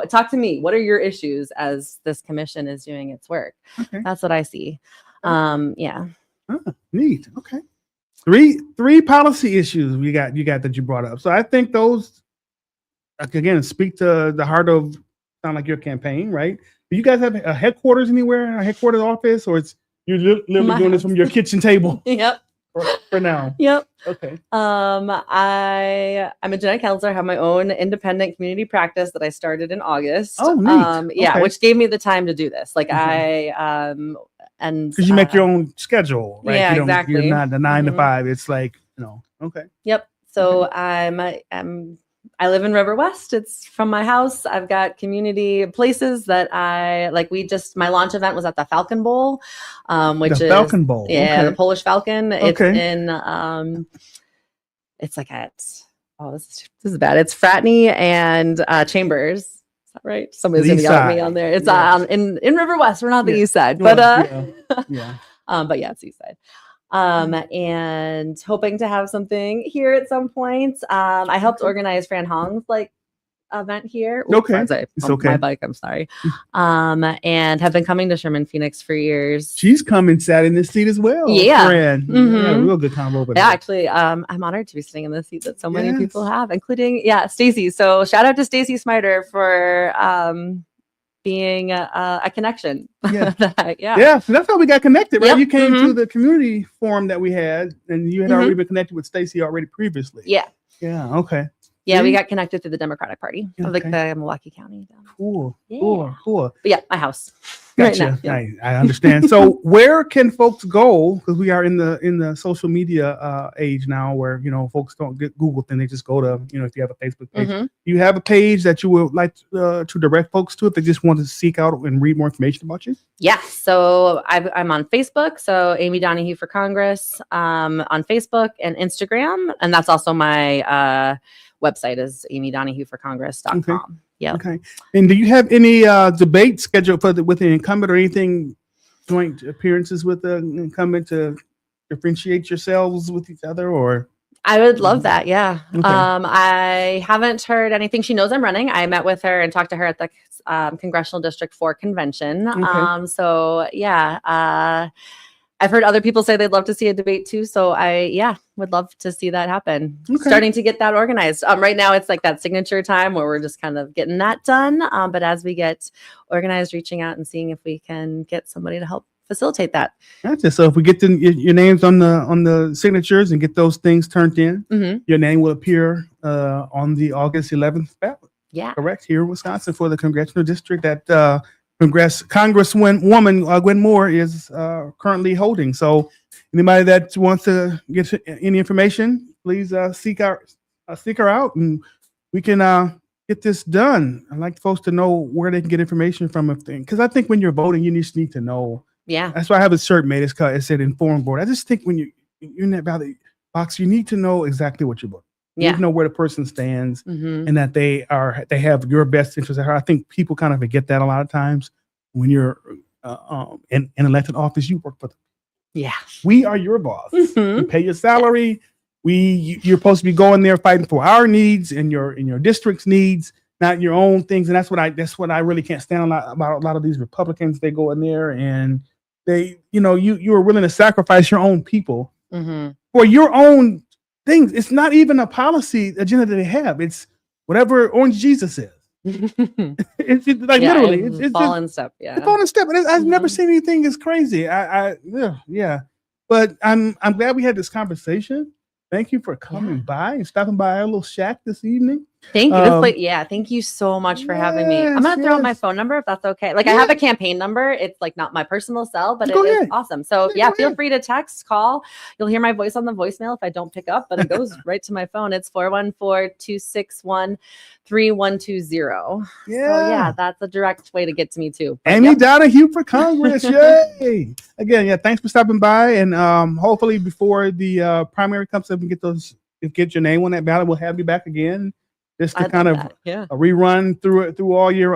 B: talk to me. What are your issues as this commission is doing its work? Okay. That's what I see. Yeah.
A: Neat. Okay. Three policy issues you got that you brought up. So I think those, again, speak to the heart of, sound like your campaign, right? Do you guys have a headquarters anywhere, a headquarters office, or you're literally doing this from your kitchen table?
B: Yep.
A: For now.
B: Yep.
A: Okay.
B: I'm a genetic counselor. I have my own independent community practice that I started in August.
A: Oh, neat.
B: Yeah,
A: okay.
B: Which gave me the time to do this. Like and
A: because you make your own schedule, right?
B: Yeah, exactly.
A: You're not the 9 to 5. It's like, okay.
B: Yep. So I live in River West. It's from my house. I've got community places that I like. My launch event was at the Falcon Bowl, which
A: the Falcon Bowl.
B: Yeah,
A: okay.
B: The Polish Falcon. It's in it's like this is bad. It's Fratney and Chambers. Is that right? Somebody's gonna yell at me on there. It's in River West. We're not the east side, but
A: yeah.
B: But yeah, it's east side. And hoping to have something here at some point. I helped organize Fran Hong's event here. Oops,
A: okay.
B: It's okay. My bike, I'm sorry. And have been coming to Sherman Phoenix for years.
A: She's coming, sat in this seat as well.
B: Yeah.
A: Fran. Yeah, real good combo over there.
B: Yeah, actually, I'm honored to be sitting in this seat that so many people have, including, Stacy. So shout out to Stacy Smiter for being a connection.
A: Yeah. So that's how we got connected, right? Yep. You came to the community forum that we had, and you had already been connected with Stacy already previously.
B: Yeah.
A: Okay.
B: Yeah, we got connected through the Democratic Party of the Milwaukee County.
A: Cool.
B: But yeah, my house.
A: Gotcha. Right now. I understand. So where can folks go? Because we are in the social media age now, where folks don't get Google, then they just go to if you have a Facebook page. You have a page that you would like to direct folks to if they just want to seek out and read more information about you.
B: Yeah. So I'm on Facebook. So Amy Donahue for Congress on Facebook and Instagram, and that's also my website is amydonahueforcongress.com.
A: Okay.
B: Yeah.
A: Okay. And do you have any debate scheduled with the incumbent, or anything, joint appearances with the incumbent to differentiate yourselves with each other? Or
B: I would love that. Yeah.
A: Okay.
B: I haven't heard anything. She knows I'm running. I met with her and talked to her at the Congressional District 4 convention.
A: Okay.
B: So yeah. I've heard other people say they'd love to see a debate too. So I would love to see that happen. Okay. Starting to get that organized. Right now it's like that signature time where we're just kind of getting that done. But as we get organized, reaching out and seeing if we can get somebody to help facilitate that.
A: Gotcha. So if we get your names on the signatures and get those things turned in, your name will appear on the August 11th ballot.
B: Yeah.
A: Correct. Here in Wisconsin for the congressional district that Congresswoman Gwen Moore is currently holding. So anybody that wants to get any information, please seek her out, and we can get this done. I'd like folks to know where they can get information from, because I think when you're voting, you just need to know.
B: Yeah,
A: that's why I have a shirt made. It said informed board. I just think when you're in that ballot box, you need to know exactly what you're voting. You need to know where the person stands
B: Mm-hmm.
A: and that they have your best interest at heart. I think people kind of forget that a lot of times when you're in elected office. You work for them.
B: Yeah.
A: We are your boss.
B: Mhm.
A: We pay your salary. You're supposed to be going there fighting for our needs and your district's needs, not your own things. And that's what I really can't stand about a lot of these Republicans. They go in there and they, you are willing to sacrifice your own people for your own things. It's not even a policy agenda that they have. It's whatever Orange Jesus says. It's like literally, it's
B: fallen step. Yeah,
A: it's fallen step. And I've never seen anything as crazy. Yeah. But I'm glad we had this conversation. Thank you for coming by and stopping by our little shack this evening.
B: Thank you. Thank you so much for having me. I'm gonna throw out my phone number if that's okay. Like I have a campaign number. It's like not my personal cell, but it is awesome. So feel free to text, call. You'll hear my voice on the voicemail if I don't pick up, but it goes right to my phone. It's 414-261-3120. So that's a direct way to get to me too. But,
A: Amy Donahue for Congress. Yay! Again, thanks for stopping by. And hopefully before the primary comes up and get your name on that ballot, we'll have you back again. Just to kind of rerun through all your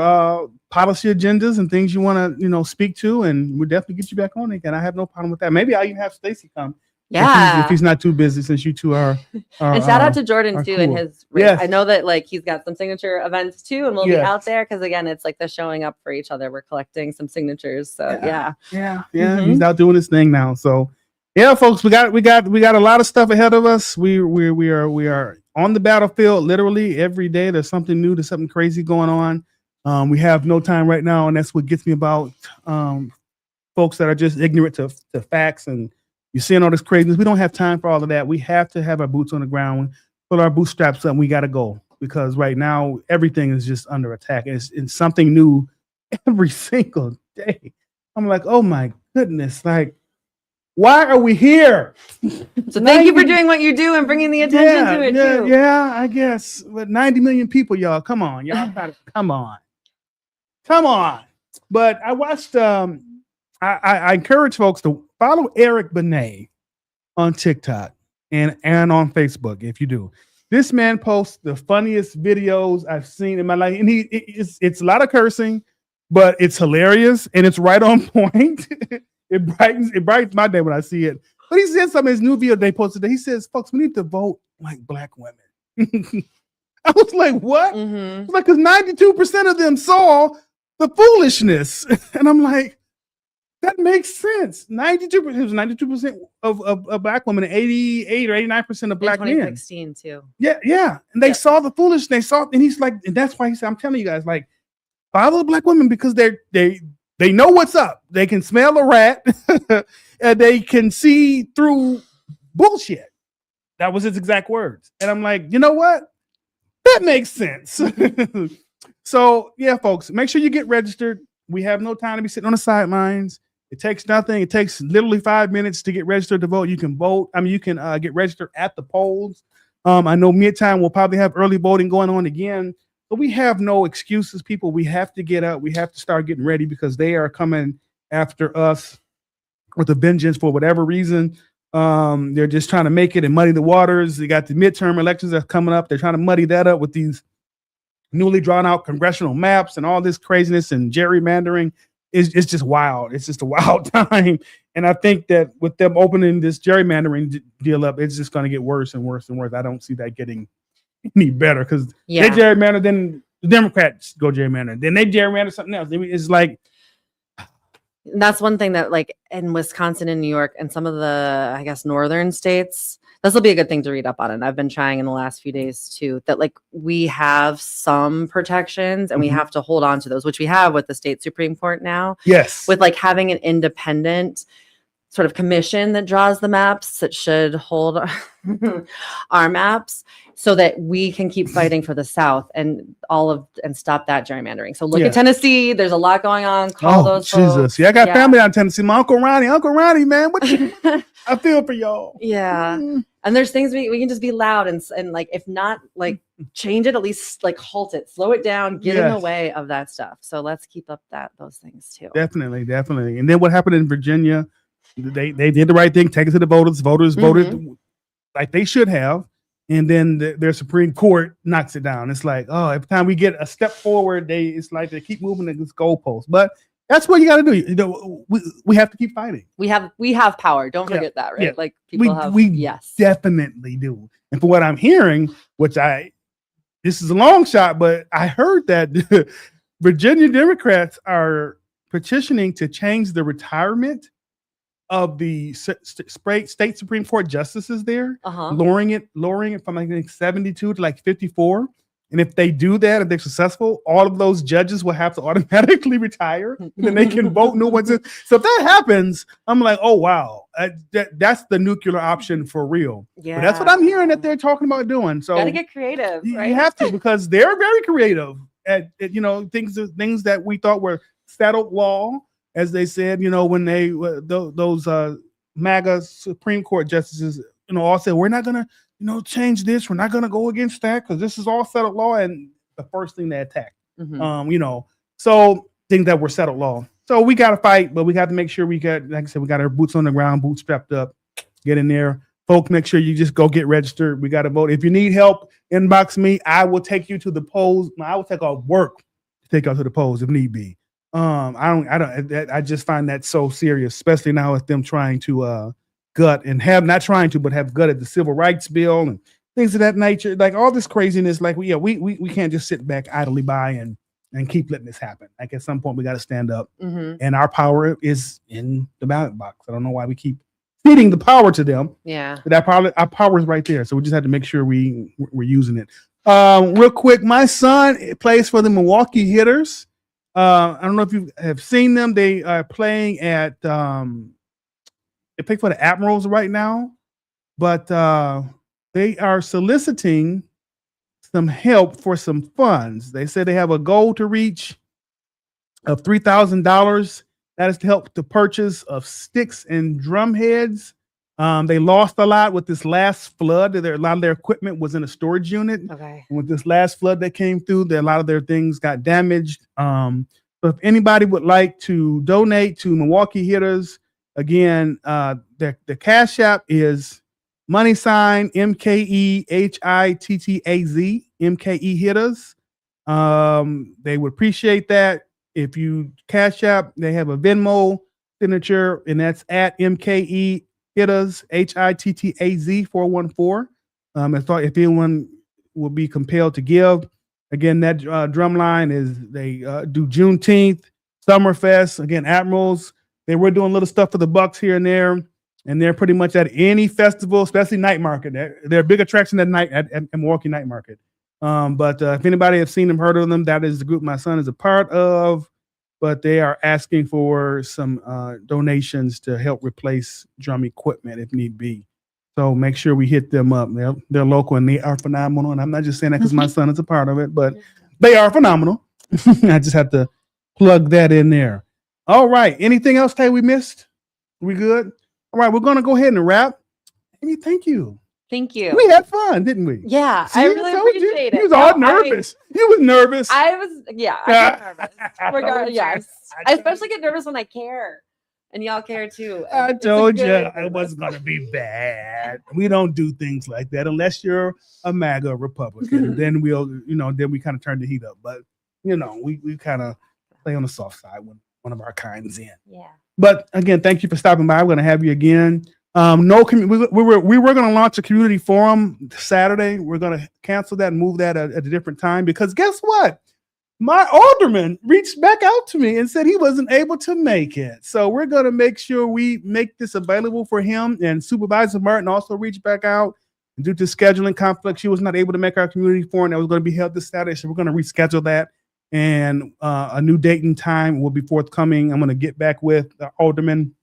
A: policy agendas and things you want to speak to, and we'll definitely get you back on again. I have no problem with that. Maybe I'll even have Stacey come. If he's not too busy, since you two are
B: and shout out to Jordan too, cool. In his race.
A: Yes.
B: I know that like he's got some signature events too, and we'll be out there because again, it's like the showing up for each other. We're collecting some signatures, so
A: He's out doing his thing now. So folks, we got a lot of stuff ahead of us. We are on the battlefield literally every day. There's something new, there's something crazy going on. We have no time right now, and that's what gets me about folks that are just ignorant to facts, and you're seeing all this craziness. We don't have time for all of that. We have to have our boots on the ground, put our bootstraps up. We got to go, because right now everything is just under attack. It's something new every single day. I'm like, oh my goodness, like, why are we here?
B: So thank you for doing what you do and bringing the attention to it too.
A: Yeah, I guess. But 90 million people, y'all, come on. Y'all gotta come on. But I watched, I encourage folks to follow Eric Benet on TikTok and on Facebook if you do. This man posts the funniest videos I've seen in my life. And it's a lot of cursing, but it's hilarious and it's right on point. It brightens my day when I see it. But he said something in his new video they posted that he says, folks, we need to vote like black women. I was like, what? It's like, because 92% of them saw the foolishness. And I'm like, that makes sense. 92%, it was 92% of black women, 88 or 89% of black men.
B: 2016 too.
A: Yeah. And they saw the foolishness. And he's like, and that's why he said, I'm telling you guys, like, follow the black women, because they know what's up. They can smell a rat and they can see through bullshit. That was his exact words. And I'm like, you know what? That makes sense. So folks, make sure you get registered. We have no time to be sitting on the sidelines. It takes nothing. It takes literally 5 minutes to get registered to vote. You can vote. I mean, you can get registered at the polls. I know midtime we'll probably have early voting going on again. But we have no excuses, people. We have to get up. We have to start getting ready, because they are coming after us with a vengeance for whatever reason. They're just trying to make it and muddy the waters. They got the midterm elections that's coming up. They're trying to muddy that up with these newly drawn out congressional maps and all this craziness and gerrymandering. It's just wild. It's just a wild time. And I think that with them opening this gerrymandering deal up, it's just going to get worse and worse and worse. I don't see that getting any better, because they gerrymander, then the Democrats go gerrymander, then they gerrymander something else. It's like,
B: that's one thing that, like, in Wisconsin and New York and some of the, I guess, northern states, this will be a good thing to read up on. And I've been trying in the last few days too, that like we have some protections and we have to hold on to those, which we have with the state Supreme Court now.
A: Yes.
B: With like having an independent sort of commission that draws the maps that should hold our maps, so that we can keep fighting for the South and stop that gerrymandering. So look at Tennessee. There's a lot going on. Call those
A: Jesus.
B: folks.
A: Yeah, I got family out in Tennessee. My Uncle Ronnie, man. I feel for y'all.
B: Yeah. And there's things we can just be loud and like, if not like change it, at least like halt it, slow it down, get in the way of that stuff. So let's keep up those things too.
A: Definitely. And then what happened in Virginia, they did the right thing, take it to the voters. Voters voted like they should have. and then their Supreme Court knocks it down. It's like, oh, every time we get a step forward, it's like they keep moving against goalposts. But that's what you got to do. You know, we have to keep fighting.
B: We have power. Don't forget that, right?
A: Yeah.
B: Like people have.
A: We
B: Yes,
A: definitely do. And from what I'm hearing, this is a long shot, but I heard that Virginia Democrats are petitioning to change the retirement of the state Supreme Court justices there, lowering it from like 72 to like 54. And if they do that, if they're successful, all of those judges will have to automatically retire, and then they can vote new ones in. So if that happens, I'm like, oh wow, that's the nuclear option for real.
B: Yeah,
A: but that's what I'm hearing that they're talking about doing. So
B: gotta get creative, right?
A: You have to, because they're very creative at things that we thought were settled law, as they said. When they those MAGA Supreme Court justices, all said, we're not gonna change this. We're not going to go against that because this is all settled law. And the first thing they attacked, so things that were settled law. So we got to fight, but we got to make sure we got, like I said, we got our boots on the ground, boots strapped up, get in there. Folks, make sure you just go get registered. We got to vote. If you need help, inbox me. I will take you to the polls. I will take off work to take out to the polls if need be. I just find that so serious, especially now with them trying to, gut and have gutted the civil rights bill and things of that nature, like all this craziness. Like we can't just sit back idly by and keep letting this happen. Like at some point we got to stand up, and our power is in the ballot box. I don't know why we keep feeding the power to them.
B: Yeah,
A: but our power is right there. So we just have to make sure we're using it. Real quick, my son plays for the Milwaukee Hitters. I don't know if you have seen them. They are playing at they play for the Admirals right now, but they are soliciting some help for some funds. They said they have a goal to reach of $3,000. That is to help the purchase of sticks and drum heads. They lost a lot with this last flood. A lot of their equipment was in a storage unit.
B: Okay.
A: And with this last flood that came through, a lot of their things got damaged. So if anybody would like to donate to Milwaukee Hitters, again, the Cash App is $MKEHITTAZ, MKE Hitters. They would appreciate that. If you Cash App, they have a Venmo signature, and that's at MKE Hitters, HITTAZ 414. If anyone will be compelled to give, again, that drum line is they do Juneteenth, Summerfest, again, Admirals. They were doing little stuff for the Bucks here and there, and they're pretty much at any festival, especially night market. They're a big attraction at night at Milwaukee Night Market. But if anybody has seen them, heard of them, that is the group my son is a part of. But they are asking for some donations to help replace drum equipment if need be. So make sure we hit them up. They're local and they are phenomenal. And I'm not just saying that because my son is a part of it, but they are phenomenal. I just have to plug that in there. All right. Anything else, Tay, we missed? We good? All right. We're going to go ahead and wrap. Amy, thank you.
B: Thank you.
A: We had fun, didn't we?
B: Yeah,
A: See,
B: I really appreciate it.
A: You was all nervous. You was nervous.
B: I was nervous. Yes. I especially get nervous when I care. And y'all care too.
A: I told you it wasn't going to be bad. We don't do things like that unless you're a MAGA Republican. Then then we kind of turn the heat up. But, we kind of play on the soft side when one of our kind's in.
B: Yeah.
A: But again, thank you for stopping by. We're going to have you again. We were going to launch a community forum Saturday. We're going to cancel that and move that at a different time because guess what? My alderman reached back out to me and said he wasn't able to make it. So we're going to make sure we make this available for him. And Supervisor Martin also reached back out. And due to scheduling conflict, she was not able to make our community forum that was going to be held this Saturday. So we're going to reschedule that. And a new date and time will be forthcoming. I'm going to get back with the alderman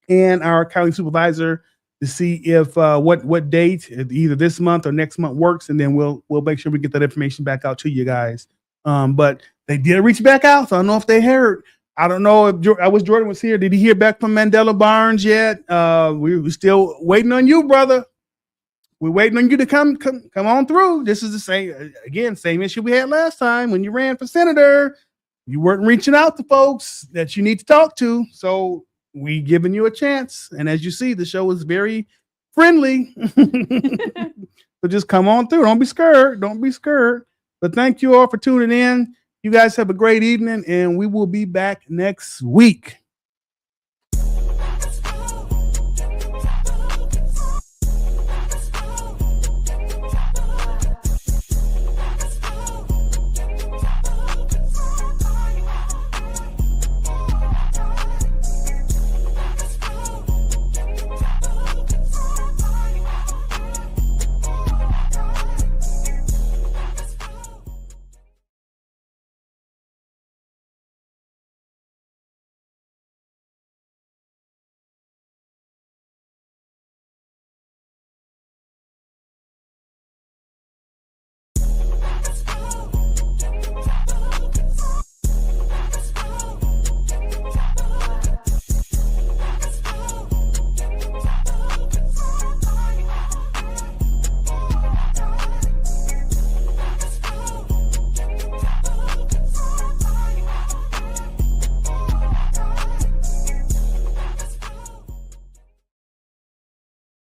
A: and our county supervisor to see if what date, either this month or next month, works. And then we'll make sure we get that information back out to you guys. But they did reach back out, so I don't know if they heard. I don't know if Jordan was here. Did he hear back from Mandela Barnes yet? We're still waiting on you, brother. We're waiting on you to come on through. This is the same issue we had last time when you ran for senator. You weren't reaching out to folks that you need to talk to, so we giving you a chance. And as you see, the show is very friendly. So just come on through. Don't be scared. Don't be scared. But thank you all for tuning in. You guys have a great evening, and we will be back next week.